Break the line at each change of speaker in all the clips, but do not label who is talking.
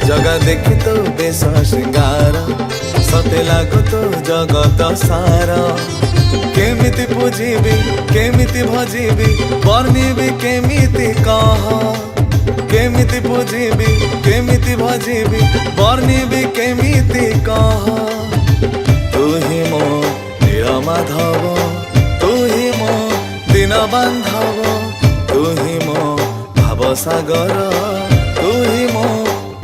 जगा देखी तो बेश श्रृंगार सते लागो तो जगत सारा केमिति पूजिबी केमिति भजिबी वर्णिबी केमिति कह केमिति पूजिबी केमिति भजिबी वर्णिबी केमिति कह तू ही मो नील माधव तू ही मो दीन बांधव तू ही मो भाव सागर तू ही मो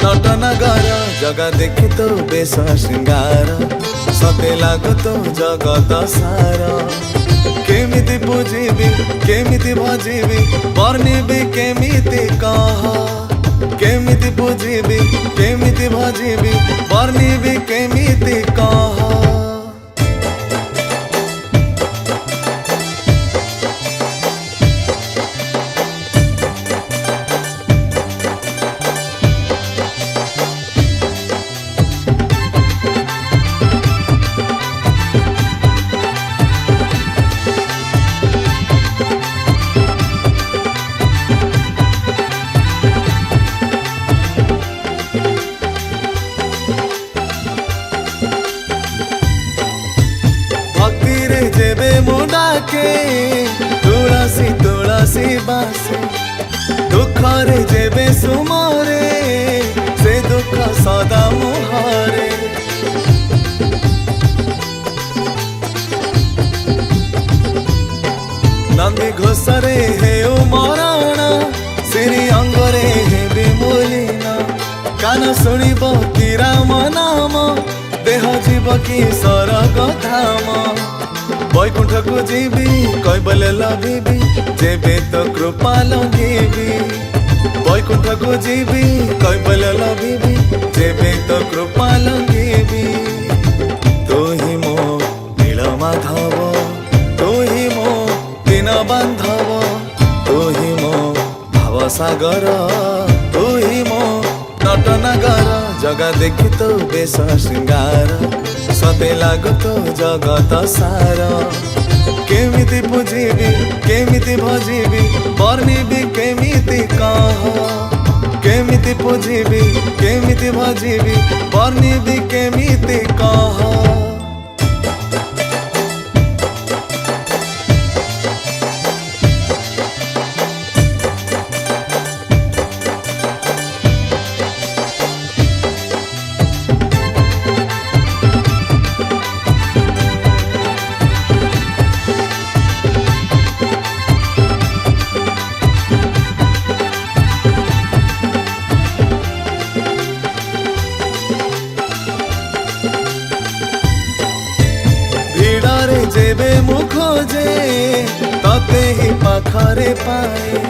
नटनगर जगा देखी तो बेश श्रृंगार सते लागो तो जगत सारा केमिति पूजिबी केमिति भजिबी वर्णिबी केमिति कह केमिति पूजिबी केमिति भजिबी वर्णिबी केमिति कह जेबे मुडाके तुलसी तुलसी बासे दुख रे जेबे सुमरे से दुख सदा मुहरे नंदी घोषरे हे मरण श्री अंगरे हे विमूलिना कान शुणिब कि राम नाम देह जीव कि सरग धाम बैकुंठ को जीवी कैबले लभिबी जेबे तो कृपा लगिबी बैकुंठ को जीवी कैबले लभिबी जेबे तो कृपा लगिबी तू ही मो नील माधव तू ही मो दीन बांधव तू ही मो भाव सागर तू ही मो नटनगर जगा देखी तो बेश श्रृंगार सते लागो तो जगत सारा केमिति पूजिबी केमिति भजिबी वर्णिबी केमिति कह केमिति पूजिबी केमिति भजिबी वर्णिबी केमिति कह जेबे मुखोजे तते ही पाखरे पाए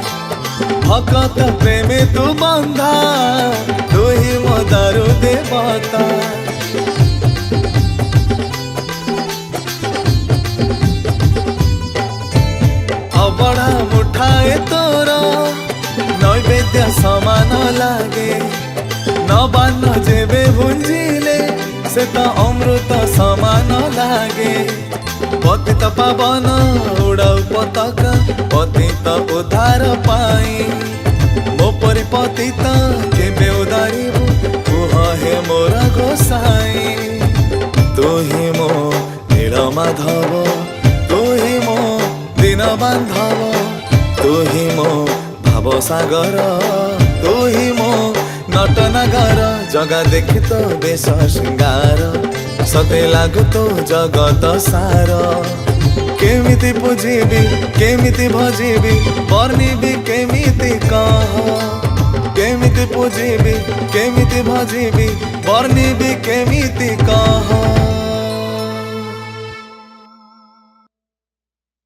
भकत प्रेमे तू बंधा तू ही मो दारु देवता अबड़ा मुठाए तोर नैवेद्य समान लागे नबान जेबे भुंजिले से तो अमृत समान लागे पतित पावन उड़ाऊ पताका पतित उद्धार पाई मो परि पतित केबे उदारिबु कुह हे मोर गोसाई तू ही मो नील माधव तू ही मो दीन बांधव तू ही मो भाव सागर तू ही मो नटनगर जगा देखी तो बेश श्रृंगार सते लागो तो जगत सारा केमिति पूजिबी केमिति भजिबी वर्णिबी केमिति कह केमिति पूजिबी केमिति भजिबी वर्णिबी केमिति कह।